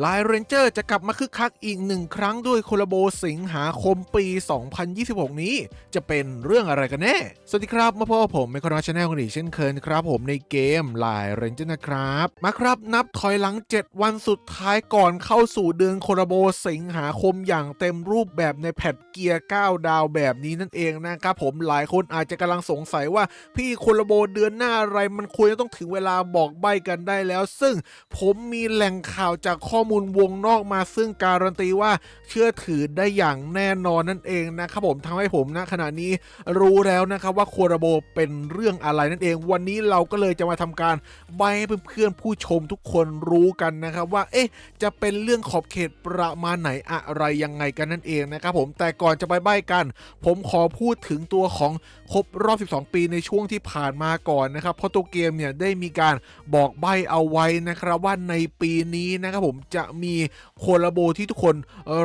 ไลน์เรนเจอร์จะกลับมาคึกคักอีกหนึ่งครั้งด้วยโคลาโบสิงหาคมปี 2026 นี้จะเป็นเรื่องอะไรกันแน่ สวัสดีครับมาพบกับผมเมคอนชาแนลกันอีกเช่นเคยครับผมในเกมไลน์เรนเจอร์นะครับมาครับนับถอยหลัง 7 วันสุดท้ายก่อนเข้าสู่เดือนโคลาโบสิงหาคมอย่างเต็มรูปแบบในแพทเกียร์ 9 ดาวแบบนี้นั่นเองนะครับผมหลายคนอาจจะกำลังสงสัยว่าพี่โคลาโบเดือนหน้าอะไรมันควรจะต้องถึงเวลาบอกใบ้กันได้แล้วซึ่งผมมีแหล่งข่าวจากข้อมูลวงนอกมาซึ่งการันตีว่าเชื่อถือได้อย่างแน่นอนนั่นเองนะครับผมทำให้ผมณขณะนี้รู้แล้วนะครับว่าโคลาโบเป็นเรื่องอะไรนั่นเองวันนี้เราก็เลยจะมาทำการใบ้ให้เพื่อนๆผู้ชมทุกคนรู้กันนะครับว่าจะเป็นเรื่องขอบเขตประมาณไหนอะไรยังไงกันนั่นเองนะครับผมแต่ก่อนจะไปใบ้กันผมขอพูดถึงตัวของครบรอบ 12 ปีในช่วงที่ผ่านมาก่อนนะครับเพราะตัวเกมเนี่ยได้มีการบอกใบ้เอาไว้นะครับว่าในปีนี้นะครับผมจะมีโคลาโบที่ทุกคน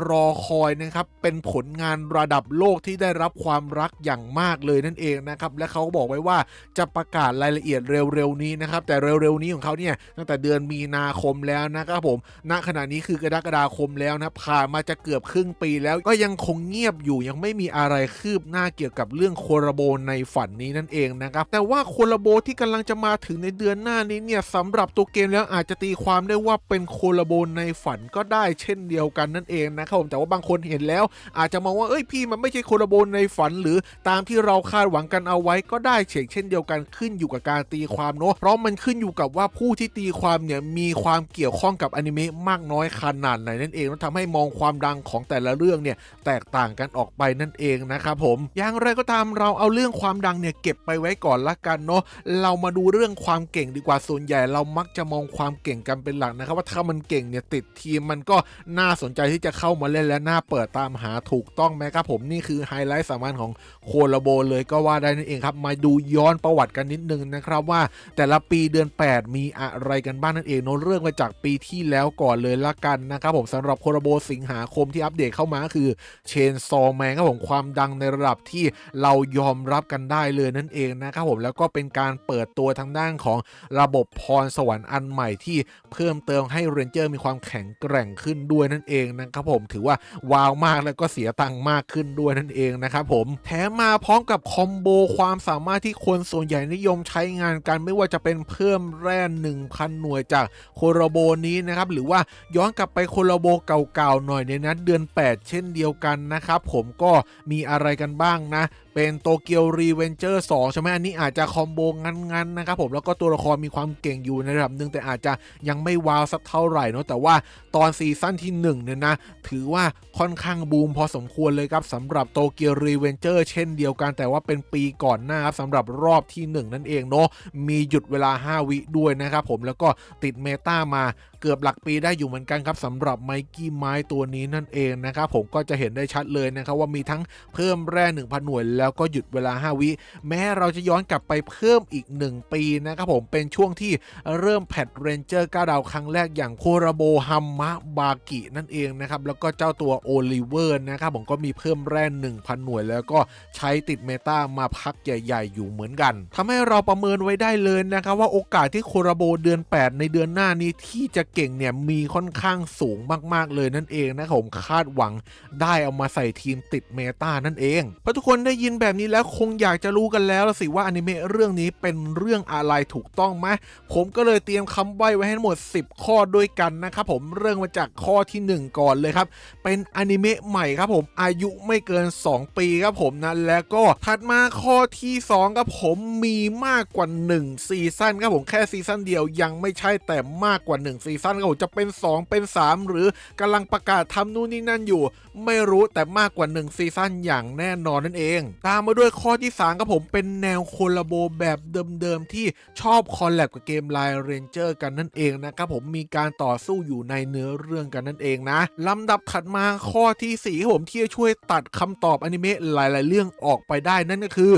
รอคอยนะครับเป็นผลงานระดับโลกที่ได้รับความรักอย่างมากเลยนั่นเองนะครับและเขาก็บอกไว้ว่าจะประกาศรายละเอียดเร็วๆนี้นะครับแต่เร็วๆนี้ของเขาเนี่ยตั้งแต่เดือนมีนาคมแล้วนะครับผมณขณะนี้คือกรกฎาคมแล้วนะผ่านมาจะเกือบครึ่งปีแล้วก็ยังคงเงียบอยู่ยังไม่มีอะไรคืบหน้าเกี่ยวกับเรื่องโคลาโบในฝันนี้นั่นเองนะครับแต่ว่าโคลาโบที่กำลังจะมาถึงในเดือนหน้านี้เนี่ยสำหรับตัวเกมแล้วอาจจะตีความได้ว่าเป็นโคลาโบในฝันก็ได้เช่นเดียวกันนั่นเองนะครับผมแต่ว่าบางคนเห็นแล้วอาจจะมองว่าพี่มันไม่ใช่โคลาโบในฝันหรือตามที่เราคาดหวังกันเอาไว้ก็ได้เช่นเดียวกันขึ้นอยู่กับการตีความเนาะเพราะมันขึ้นอยู่กับว่าผู้ที่ตีความเนี่ยมีความเกี่ยวข้องกับอนิเมะมากน้อยขนาดไหนนั่นเองแล้วทำให้มองความดังของแต่ละเรื่องเนี่ยแตกต่างกันออกไปนั่นเองนะครับผมอย่างไรก็ตามเราเอาเรื่องความดังเนี่ยเก็บไปไว้ก่อนละกันเนาะเรามาดูเรื่องความเก่งดีกว่าส่วนใหญ่เรามักจะมองความเก่งกันเป็นหลักนะครับว่าถ้ามันเก่งเนี่ยติดทีมมันก็น่าสนใจที่จะเข้ามาเล่นและน่าเปิดตามหาถูกต้องไหมครับผมนี่คือไฮไลท์สำคัญของโคลาโบเลยก็ว่าได้นั่นเองครับมาดูย้อนประวัติกันนิดนึงนะครับว่าแต่ละปีเดือน 8 มีอะไรกันบ้างนั่นเองเนาะเรื่องมาจากปีที่แล้วก่อนเลยละกันนะครับผมสำหรับโคลาโบสิงหาคมที่อัปเดตเข้ามาคือเชนซอแมนครับผมความดังในระดับที่เรายอมรับกันได้เลยนั่นเองนะครับผมแล้วก็เป็นการเปิดตัวทางด้านของระบบพรสวรรค์อันใหม่ที่เพิ่มเติมให้เรนเจอร์มีความแข็งแกร่งขึ้นด้วยนั่นเองนะครับผมถือว่าว้าวมากแล้วก็เสียตังค์มากขึ้นด้วยนั่นเองนะครับผมแถมมาพร้อมกับคอมโบความสามารถที่คนส่วนใหญ่นิยมใช้งานกันไม่ว่าจะเป็นเพิ่มแร่ 1,000 หน่วยจากโคลาโบนี้นะครับหรือว่าย้อนกลับไปโคลาโบเก่าๆหน่อยในนั้นเดือน 8 เช่นเดียวกันนะครับผมก็มีอะไรกันบ้างนะเป็นโตเกียวรีเวนเจอร์2ใช่ไหมอันนี้อาจจะคอมโบงั้นนะครับผมแล้วก็ตัวละครมีความเก่งอยู่ในระดับหนึ่งแต่อาจจะยังไม่ว้าวสักเท่าไหร่เนาะแต่ว่าตอนซีซั่นที่1เนี่ยนะถือว่าค่อนข้างบูมพอสมควรเลยครับสำหรับโตเกียวรีเวนเจอร์เช่นเดียวกันแต่ว่าเป็นปีก่อนหน้าครับสำหรับรอบที่1นั่นเองเนาะมีหยุดเวลา5 วิด้วยนะครับผมแล้วก็ติดเมตามาเกือบหลักปีได้อยู่เหมือนกันครับสำหรับไมกี้ไม้ตัวนี้นั่นเองนะครับผมก็จะเห็นได้ชัดเลยนะครับว่ามีทั้งเพิ่มแร่ 1,000 หน่วยแล้วก็หยุดเวลา5 วิแม้เราจะย้อนกลับไปเพิ่มอีก1 ปีนะครับผมเป็นช่วงที่เริ่มแพทเรนเจอร์9 ดาวครั้งแรกอย่างโคราโบฮัมมะบากินั่นเองนะครับแล้วก็เจ้าตัวโอลิเวอร์นะครับผมก็มีเพิ่มแร่ 1,000 หน่วยแล้วก็ใช้ติดเมตามาพักใหญ่ๆอยู่เหมือนกันทำให้เราประเมินไว้ได้เลยนะครับว่าโอกาสที่โคราโบเดือน 8 ในเดือนหน้านี้ที่จะเก่งเนี่ยมีค่อนข้างสูงมากๆเลยนั่นเองนะครับผมคาดหวังได้เอามาใส่ทีมติดเมตานั่นเองเพราะทุกคนได้ยินแบบนี้แล้วคงอยากจะรู้กันแล้วสิว่าอนิเมะเรื่องนี้เป็นเรื่องอะไรถูกต้องไหมผมก็เลยเตรียมคำใบ้ไว้ให้ทั้งหมด10 ข้อด้วยกันนะครับผมเริ่มมาจากข้อที่1ก่อนเลยครับเป็นอนิเมะใหม่ครับผมอายุไม่เกิน2 ปีครับผมนะแล้วก็ถัดมาข้อที่2ครับผมมีมากกว่า1ซีซั่นครับผมแค่ซีซั่นเดียวยังไม่ใช่แต่มากกว่า1ซีซั่นครับผมจะเป็น2เป็น3หรือกำลังประกาศทำนู่นนี่นั่นอยู่ไม่รู้แต่มากกว่า1ซีซั่นอย่างแน่นอนนั่นเองตามมาด้วยข้อที่3ครับผมเป็นแนวโคลาโบแบบเดิมๆที่ชอบคอลแลบกับเกมไลน์เรนเจอร์กันนั่นเองนะครับผมมีการต่อสู้อยู่ในเนื้อเรื่องกันนั่นเองนะลำดับถัดมาข้อที่4ครับผมที่จะช่วยตัดคำตอบอนิเมะหลายๆเรื่องออกไปได้นั่นก็คือ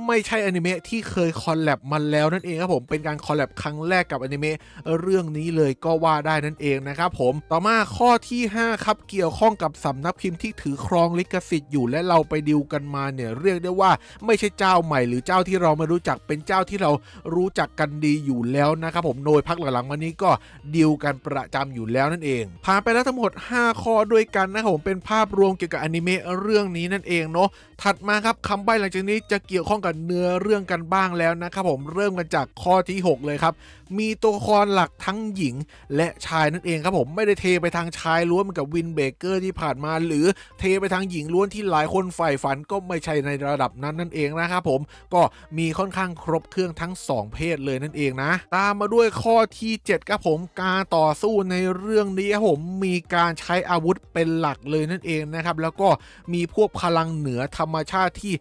ไม่ใช่อนิเมะที่เคยคอลแลบมาแล้วนั่นเองครับผมเป็นการคอลแลบครั้งแรกกับอนิเมะเรื่องนี้เลยก็ ว่าได้นั่นเองนะครับผมต่อมาข้อที่5ครับเกี่ยวข้องกับสำนักพิมพ์ที่ถือครองลิขสิทธิ์อยู่และเราไปดิวกันมาเนี่ยเรียกได้ว่าไม่ใช่เจ้าใหม่หรือเจ้าที่เราไม่รู้จักเป็นเจ้าที่เรารู้จักกันดีอยู่แล้วนะครับผมโดยพักหลังๆมานี้ก็ดิวกันประจำอยู่แล้วนั่นเองผ่านไปแล้วทั้งหมด5ข้อด้วยกันนะครับผมเป็นภาพรวมเกี่ยวกับอนิเมะเรื่องนี้นั่นเองเนาะถัดมาครับคำใบ้หลังจากนี้จะเกี่ยวข้องกับเนื้อเรื่องกันบ้างแล้วนะครับผมเริ่มกันจากข้อที่6เลยครับมีตัวละครหลักทั้งหญิงและชายนั่นเองครับผมไม่ได้เทไปทางชายล้วนเหมือนกับวินเบเกอร์ที่ผ่านมาหรือเทไปทางหญิงล้วนที่หลายคนใฝ่ฝันก็ไม่ใช่ในระดับนั้นนั่นเองนะครับผมก็มีค่อนข้างครบเครื่องทั้ง2เพศเลยนั่นเองนะตามมาด้วยข้อที่7ครับผมการต่อสู้ในเรื่องนี้ครับผมมีการใช้อาวุธเป็นหลักเลยนั่นเองนะครับแล้วก็มีพวกพลังเหนือธรรมชาติที่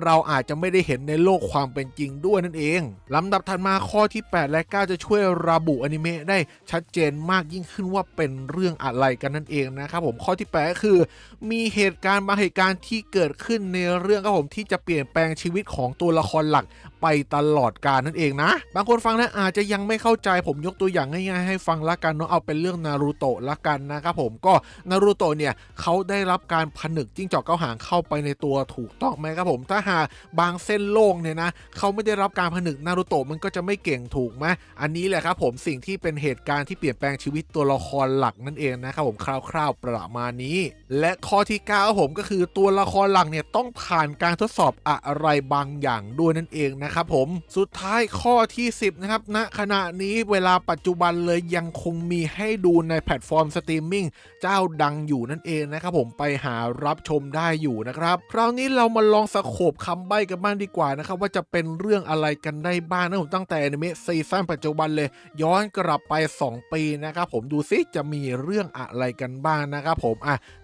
เราอาจจะไม่ได้เห็นในโลกความเป็นจริงด้วยนั่นเองลำดับถัดมาข้อที่8และ9จะช่วยระบุอนิเมะได้ชัดเจนมากยิ่งขึ้นว่าเป็นเรื่องอะไรกันนั่นเองนะครับผมข้อที่8ก็คือมีเหตุการณ์บางเหตุการณ์ที่เกิดขึ้นในเรื่องครับผมที่จะเปลี่ยนแปลงชีวิตของตัวละครหลักไปตลอดกาลนั่นเองนะบางคนฟังแล้วอาจจะยังไม่เข้าใจผมยกตัวอย่างง่ายๆให้ฟังละกันเนาะเอาเป็นเรื่องนารูโตะละกันนะครับผมก็นารูโตะเนี่ยเขาได้รับการผนึกจิ้งจอกเก้าหางเข้าไปในตัวถูกต้องไหมครับผมถ้าหากบางเส้นโลกเนี่ยนะเขาไม่ได้รับการผนึกนารูโตะมันก็จะไม่เก่งถูกไหมอันนี้แหละครับผมสิ่งที่เป็นเหตุการณ์ที่เปลี่ยนแปลงชีวิตตัวละครหลักนั่นเองนะครับผมคร่าวๆประมาณนี้และข้อที่9ผมก็คือตัวละครหลักเนี่ยต้องผ่านการทดสอบอะไรบางอย่างด้วยนั่นเองนะครับผมสุดท้ายข้อที่10นะครับณขณะนี้เวลาปัจจุบันเลยยังคงมีให้ดูในแพลตฟอร์มสตรีมมิ่งเจ้าดังอยู่นั่นเองนะครับผมไปหารับชมได้อยู่นะครับคราวนี้เรามาลองสโคปคำใบ้กันบ้างดีกว่านะครับว่าจะเป็นเรื่องอะไรกันได้บ้างนะผมตั้งแต่อนิเมะซีซั่นปัจจุบันเลยย้อนกลับไป2ปีนะครับผมดูซิจะมีเรื่องอะไรกันบ้างนะครับผม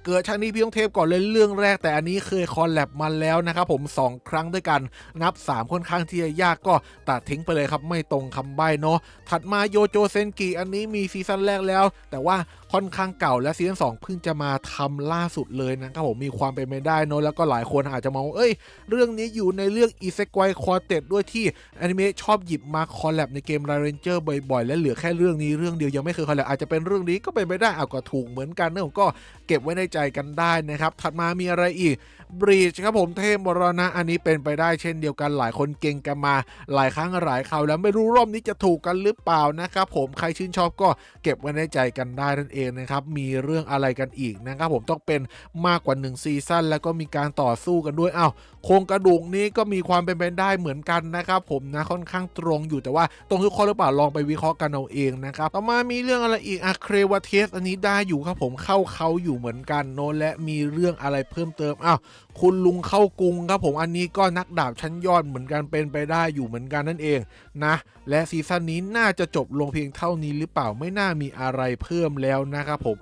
เกิดชาตินี้พี่ต้องเทปก่อนเลยเรื่องแรกแต่อันนี้เคยคอลแลบมาแล้วนะครับผม2ครั้งด้วยกันนับ3ค่อนข้างที่จะยากก็ตัดทิ้งไปเลยครับไม่ตรงคำใบ้เนาะถัดมาโยโจเซนกิอันนี้มีซีซั่นแรกแล้วแต่ว่าค่อนข้างเก่าและซีซั่น2เพิ่งจะมาทำล่าสุดเลยนะครับผมมีความเป็นไปได้เนาะแล้วก็หลายคนอาจจะมองเรื่องนี้อยู่ในเรื่องอิเซกวายควอเต็ดด้วยที่อนิเมะชอบหยิบมาคอลแลบในเกมไรเรนเจอร์บ่อยๆและเหลือแค่เรื่องนี้เรื่องเดียวยังไม่เคยคอลแลบอาจจะเป็นเรื่องนี้ก็เป็นไปได้ก็ถูกเหมือนกันนะผมก็เก็บไว้ในใจกันได้นะครับถัดมามีอะไรอีกบรีชครับผมเทพมรณะอันนี้เป็นไปได้เช่นเดียวกันหลายคนเก่งกันมาหลายครั้งหลายคราวแล้วไม่รู้รอบนี้จะถูกกันหรือเปล่านะครับผมใครชื่นชอบก็เก็บไว้ในใจกันได้นั่นเองนะครับมีเรื่องอะไรกันอีกนะครับผมต้องเป็นมากกว่า1ซีซั่นแล้วก็มีการต่อสู้กันด้วยโครงกระดูกนี้ก็มีความเป็นไปได้เหมือนกันนะครับผมนะค่อนข้างตรงอยู่แต่ว่าตรงทุกข้อหรือเปล่าลองไปวิเคราะห์กันเอาเองนะครับต่อมามีเรื่องอะไรอีกเครวาเทสอันนี้ได้อยู่ครับผมเข้าเขาอยู่เหมือนกันโนและมีเรื่องอะไรเพิ่มเติมคุณลุงเข้ากรุงครับผมอันนี้ก็นักดาบชั้นยอดเหมือนกันเป็นไปได้อยู่เหมือนกันนั่นเองนะและซีซั่นนี้น่าจะจบลงเพียงเท่านี้หรือเปล่าไม่น่ามีอะไรเพิ่มแล้วนะครับผม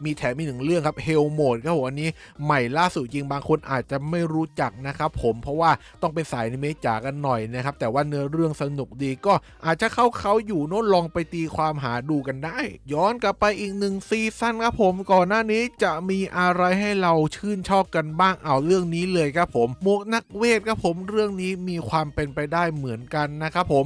มีแถมมี1เรื่องครับเฮลโหมดครับผมอันนี้ใหม่ล่าสุดจริงบางคนอาจจะไม่รู้จักนะครับผมเพราะว่าต้องเป็นสายอนิเมะจ๋ากันหน่อยนะครับแต่ว่าเนื้อเรื่องสนุกดีก็อาจจะเข้าเขาอยู่โน้ตลองไปตีความหาดูกันได้ย้อนกลับไปอีก1ซีซั่นครับผมก่อนหน้านี้จะมีอะไรให้เราชื่นชอบกันบ้างเรื่องนี้เลยครับผมหมวกนักเวทครับผมเรื่องนี้มีความเป็นไปได้เหมือนกันนะครับผม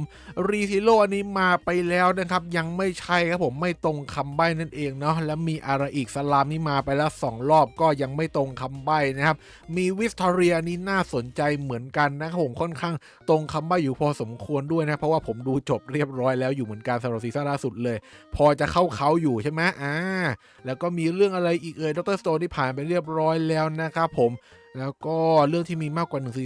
รีซิโร่อันนี้มาไปแล้วนะครับยังไม่ใช่ครับผมไม่ตรงคำใบ้นั่นเองเนาะแล้วมีอะไรอีกสลามนี่มาไปแล้ว2รอบก็ยังไม่ตรงคำใบ้นะครับมีวิสตอเรียนี้น่าสนใจเหมือนกันนะครับผมค่อนข้างตรงคำใบ้อยู่พอสมควรด้วยนะเพราะว่าผมดูจบเรียบร้อยแล้วอยู่เหมือนกันสำหรับซีซั่นล่าสุดเลยพอจะเข้าเขาอยู่ใช่ไหมแล้วก็มีเรื่องอะไรอีกดร.สโตนที่ผ่านไปเรียบร้อยแล้วนะครับผมแล้วก็เรื่องที่มีมากกว่า1ซี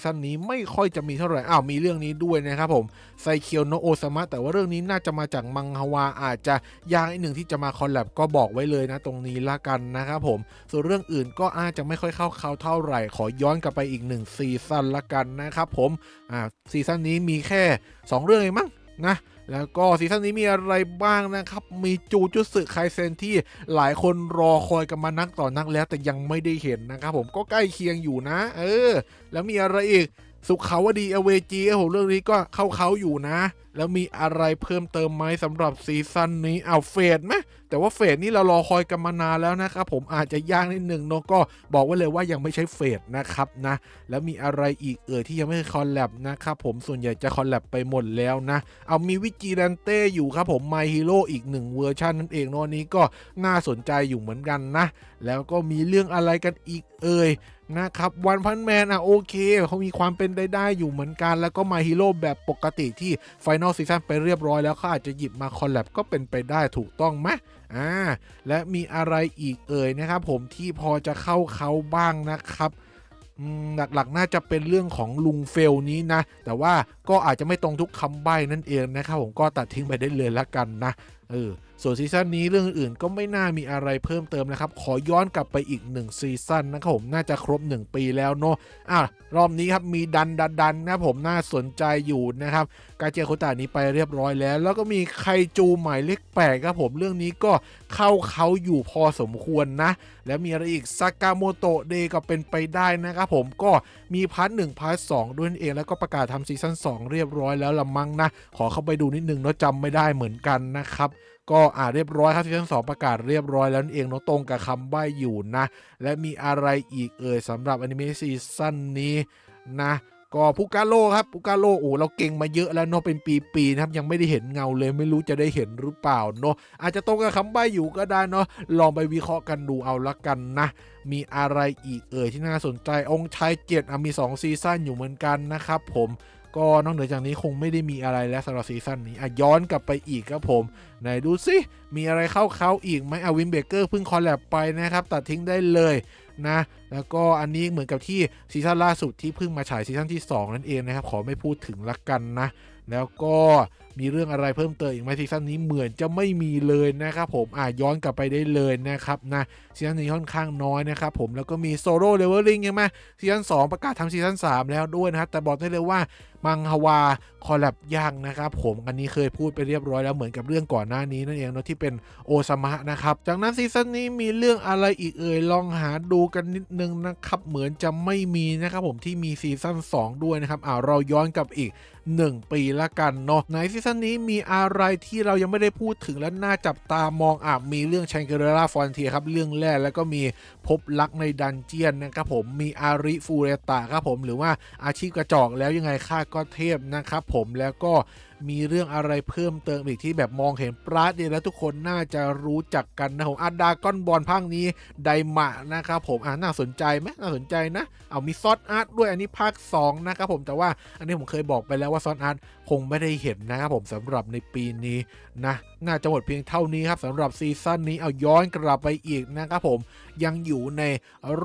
ซั่นนี้ไม่ค่อยจะมีเท่าไหร่มีเรื่องนี้ด้วยนะครับผมไซเคียวโนะโอซามะแต่ว่าเรื่องนี้น่าจะมาจากมังฮวาอาจจะยากอีกหนึ่งที่จะมาคอลแลบก็บอกไว้เลยนะตรงนี้ละกันนะครับผมส่วนเรื่องอื่นก็อาจจะไม่ค่อยเข้าเขาเท่าไหร่ขอย้อนกลับไปอีก1ซีซั่นละกันนะครับผมซีซั่นนี้มีแค่2เรื่องเองมั้งนะแล้วก็ซีซั่นนี้มีอะไรบ้างนะครับมีจูจุสึไคเซนที่หลายคนรอคอยกันมานักต่อนักแล้วแต่ยังไม่ได้เห็นนะครับผมก็ใกล้เคียงอยู่นะแล้วมีอะไรอีกสุขาวดีอเวจีผมเรื่องนี้ก็เข้าเขาอยู่นะ แล้วมีอะไรเพิ่มเติมไหมสำหรับซีซั่นนี้เฟดไหมแต่ว่าเฟดนี่เรารอคอยกันมานานแล้วนะครับผมอาจจะยากนิดนึงเนาะก็บอกไว้เลยว่ายังไม่ใช่เฟดนะครับนะแล้วมีอะไรอีกที่ยังไม่คอลแลบนะครับผมส่วนใหญ่จะคอลแลบไปหมดแล้วนะมีวิจิแรนเต้อยู่ครับผม My Hero อีก1เวอร์ชันนั่นเองเนาะนี้ก็น่าสนใจอยู่เหมือนกันนะแล้วก็มีเรื่องอะไรกันอีกนะครับวันพันแมนโอเคเขามีความเป็นได้อยู่เหมือนกันแล้วก็ My Hero แบบปกติที่ Final Season ไปเรียบร้อยแล้วเขาอาจจะหยิบมาคอลแลบก็เป็นไปได้ถูกต้องไหมและมีอะไรอีกนะครับผมที่พอจะเข้าเขาบ้างนะครับหลักๆน่าจะเป็นเรื่องของลุงเฟลนี้นะแต่ว่าก็อาจจะไม่ตรงทุกคำใบ้นั่นเองนะครับผมก็ตัดทิ้งไปได้เลยละกันนะส่วนซีซั่นนี้เรื่องอื่นก็ไม่น่ามีอะไรเพิ่มเติมนะครับขอย้อนกลับไปอีก1ซีซั่นนะครับผมน่าจะครบ1ปีแล้วเนาะรอบนี้ครับมีดันนะผมน่าสนใจอยู่นะครับกาเจียโคตานี้ไปเรียบร้อยแล้วก็มีไคจูหมายเลข8ครับผมเรื่องนี้ก็เข้าเขาอยู่พอสมควรนะแล้วมีอะไรอีกซากาโมโตะเดย์ก็เป็นไปได้นะครับผมก็มีพาร์ท1พาร์ท2ด้วยเองแล้วก็ประกาศทำซีซั่น2เรียบร้อยแล้วละมั้งนะขอเข้าไปดูนิดนึงเนาะจำไม่ได้เหมือนกันนะครับก็เรียบร้อยครับซีซั่น2ประกาศเรียบร้อยแล้วนั่นเองเนาะตรงกับคำใบ้อยู่นะและมีอะไรอีกสำหรับอนิเมะซีซั่นนี้นะก็พุกาโร่ครับพุกาโร่เราเก่งมาเยอะแล้วเนาะเป็นปีๆนะครับยังไม่ได้เห็นเงาเลยไม่รู้จะได้เห็นหรือเปล่าเนาะอาจจะตรงกับคำใบ้อยู่ก็ได้เนาะลองไปวิเคราะห์กันดูเอาละกันนะมีอะไรอีกที่น่าสนใจองค์ชาย7มี2ซีซั่นอยู่เหมือนกันนะครับผมก็นอกเหนือจากนี้คงไม่ได้มีอะไรแล้วสำหรับซีซั่นนี้ย้อนกลับไปอีกครับผมไหนดูสิมีอะไรเข้าเขาอีกไหมวินเบเกอร์เพิ่งคอลแลบไปนะครับตัดทิ้งได้เลยนะแล้วก็อันนี้เหมือนกับที่ซีซั่นล่าสุดที่เพิ่งมาฉายซีซั่นที่2นั่นเองนะครับขอไม่พูดถึงละกันนะแล้วก็มีเรื่องอะไรเพิ่มเติมอีกไหมซีซั่นนี้เหมือนจะไม่มีเลยนะครับผมย้อนกลับไปได้เลยนะครับนะซีซั่นนี้ค่อนข้างน้อยนะครับผมแล้วก็มีโซโล่เลเวลลิ่งใช่ไหมซีซั่น2ประกาศทำซีซั่น3แล้วด้วยนะครับแต่บอกได้เลยว่ามังฮวาคอลแลบยากนะครับผมอันนี้เคยพูดไปเรียบร้อยแล้วเหมือนกับเรื่องก่อนหน้านี้นั่นเองเนาะที่เป็นโอซามะนะครับจากนั้นซีซั่นนี้มีเรื่องอะไรอีกลองหาดูกันนิดนึงนะครับเหมือนจะไม่มีนะครับผมที่มีซีซั่น2ด้วยนะครับเราย้อนกลับอีก1ปีละกันเนาะในซีซั่นนี้มีอะไรที่เรายังไม่ได้พูดถึงและน่าจับตามองมีเรื่องแชงเกเรล่าฟอนเทียครับเรื่องแรกแล้วก็มีพบรักในดันเจียนนะครับผมมีอาริฟูเรตะครับผมหรือว่าอาชีพกระจอกแล้วยังไงค่าก็เทพนะครับผมแล้วก็มีเรื่องอะไรเพิ่มเติมอีกที่แบบมองเห็นปราดเนี่ยแล้วทุกคนน่าจะรู้จักกันนะผมดาก้อนบอลภาคนี้ไดมะนะครับผมน่าสนใจไหมน่าสนใจนะมีซอสอาร์ตด้วยอันนี้ภาค2นะครับผมแต่ว่าอันนี้ผมเคยบอกไปแล้วว่าซอสอาร์ตคงไม่ได้เห็นนะครับผมสำหรับในปีนี้นะน่าจะหมดเพียงเท่านี้ครับสำหรับซีซั่นนี้ย้อนกลับไปอีกนะครับผมยังอยู่ใน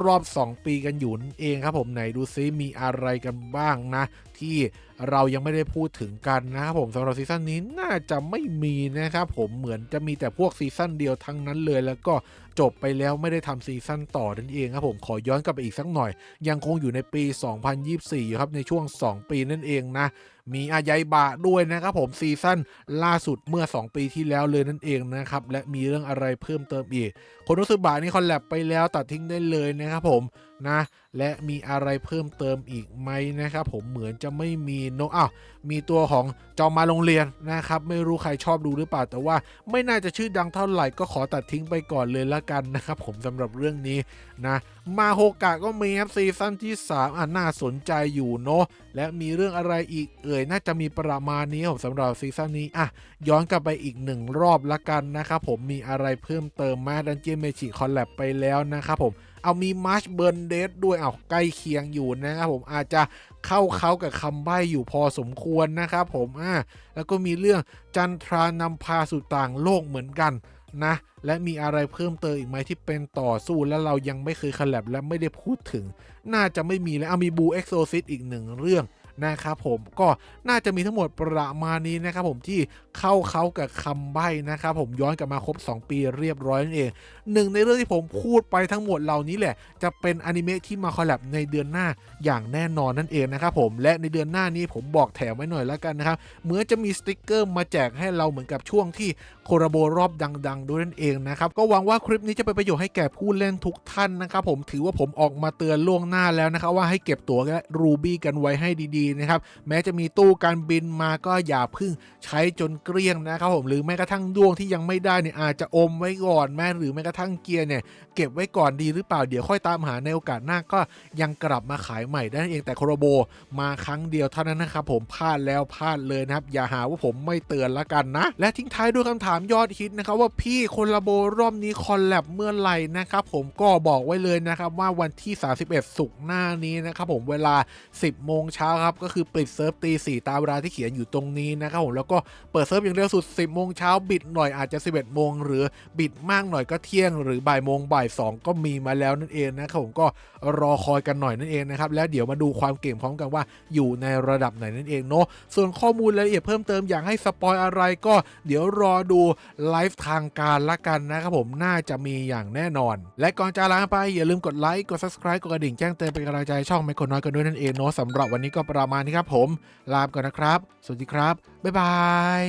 รอบ2ปีกันอยู่นั่นเองครับผมไหนดูซิมีอะไรกันบ้างนะที่เรายังไม่ได้พูดถึงกันนะครับผมสำหรับซีซั่นนี้น่าจะไม่มีนะครับผมเหมือนจะมีแต่พวกซีซั่นเดียวทั้งนั้นเลยแล้วก็จบไปแล้วไม่ได้ทำซีซั่นต่อนั่นเองครับผมขอย้อนกลับไปอีกสักหน่อยยังคงอยู่ในปี 2024 อยู่ครับในช่วง2ปีนั่นเองนะมียายบะด้วยนะครับผมซีซั่นล่าสุดเมื่อ2ปีที่แล้วเลยนั่นเองนะครับและมีเรื่องอะไรเพิ่มเติมอีกคนรู้สึกบะนี่คอลแลบไปแล้วตัดทิ้งได้เลยนะครับผมนะและมีอะไรเพิ่มเติมอีกไหมนะครับผมเหมือนจะไม่มีเนาะมีตัวของจอมมาโรงเรียนนะครับไม่รู้ใครชอบดูหรือเปล่าแต่ว่าไม่น่าจะชื่อดังเท่าไหร่ก็ขอตัดทิ้งไปก่อนเลยละกันนะครับผมสำหรับเรื่องนี้นะมาโฮกะก็มีครับซีซั่นที่3น่าสนใจอยู่เนาะและมีเรื่องอะไรอีกน่าจะมีประมาณนี้ผมสำหรับซีซั่นนี้ย้อนกลับไปอีก1รอบละกันนะครับผมมีอะไรเพิ่มเติมมาดันเจียนเมจิคอลแลบไปแล้วนะครับผมมีมาร์ชเบิร์นเดดด้วยใกล้เคียงอยู่นะครับผมอาจจะเข้ากับคำใบ้อยู่พอสมควรนะครับผมแล้วก็มีเรื่องจันทรานำพาสู่ต่างโลกเหมือนกันนะและมีอะไรเพิ่มเติมอีกไหมที่เป็นต่อสู้แล้วเรายังไม่เคยคอลแลบและไม่ได้พูดถึงน่าจะไม่มีแล้วมีบูเอ็กโซซิสอีก1เรื่องนะครับผมก็น่าจะมีทั้งหมดประมาณนี้นะครับผมที่เข้ากับคำใบ้นะครับผมย้อนกลับมาครบ2ปีเรียบร้อยนั่นเองหนึ่งในเรื่องที่ผมพูดไปทั้งหมดเหล่านี้แหละจะเป็นอนิเมะที่มาคอลแลบในเดือนหน้าอย่างแน่นอนนั่นเองนะครับผมและในเดือนหน้านี้ผมบอกแถมไว้หน่อยแล้วกันนะครับเหมือนจะมีสติกเกอร์มาแจกให้เราเหมือนกับช่วงที่โคราโบรอบดังๆด้วยนั่นเองนะครับก็หวังว่าคลิปนี้จะเป็นประโยชน์ให้แก่ผู้เล่นทุกท่านนะครับผมถือว่าผมออกมาเตือนล่วงหน้าแล้วนะครับว่าให้เก็บตั๋วและรูบี้กันไว้ให้ดี นะครับแม้จะมีตู้การบินมาก็อย่าพึ่งใช้จนเกลี้ยงนะครับผมหรือแม้กระทั่งดวงที่ยังไม่ได้เนี่ยอาจจะอมไว้ก่อนแม้หรือแม้กระทั่งเกียร์เนี่ยเก็บไว้ก่อนดีหรือเปล่าเดี๋ยวค่อยตามหาในโอกาสหน้าก็ยังกลับมาขายใหม่ได้นั่นเองแต่โคโรโบมาครั้งเดียวเท่านั้นนะครับผมพลาดแล้วพลาดเลยนะครับอย่าหาว่าผมไม่เตือนละกันนะและทิ้งท้ายด้วยคำถามยอดฮิตนะครับว่าพี่โคโรโบรอบนี้คอลแลบเมื่อไหร่นะครับผมก็บอกไว้เลยนะครับว่าวันที่31ศุกร์หน้านี้นะครับผมเวลา10 โมงเช้าครับก็คือปิดเซิร์ฟตี 4ตามเวลาที่เขียนอยู่ตรงนี้นะครับผมแล้วก็เปิดเซิร์ฟอย่างเร็วสุด10 โมงเช้าบิดหน่อยอาจจะ11 โมงหรือบิดมากหน่อยก็เที่ยงหรือบ่ายโมงบ่าย2ก็มีมาแล้วนั่นเองนะครับผมก็รอคอยกันหน่อยนั่นเองนะครับแล้วเดี๋ยวมาดูความเก่งพร้อมกันว่าอยู่ในระดับไหนนั่นเองเนาะส่วนข้อมูลรายละเอียดเพิ่มเติมอยากให้สปอยอะไรก็เดี๋ยวรอดูไลฟ์ทางการละกันนะครับผมน่าจะมีอย่างแน่นอนและก่อนจะลาไปอย่าลืมกดไลค์กด Subscribe กดกระดิ่งแจ้งเตือนเป็นกำลังใจช่องไมโครน้อยกันด้วยนั่นเองเนาะสำหรับวันนี้ก็ประมาณนี้ครับผมลาไปก่อนนะครับสวัสดีครับบ๊ายบาย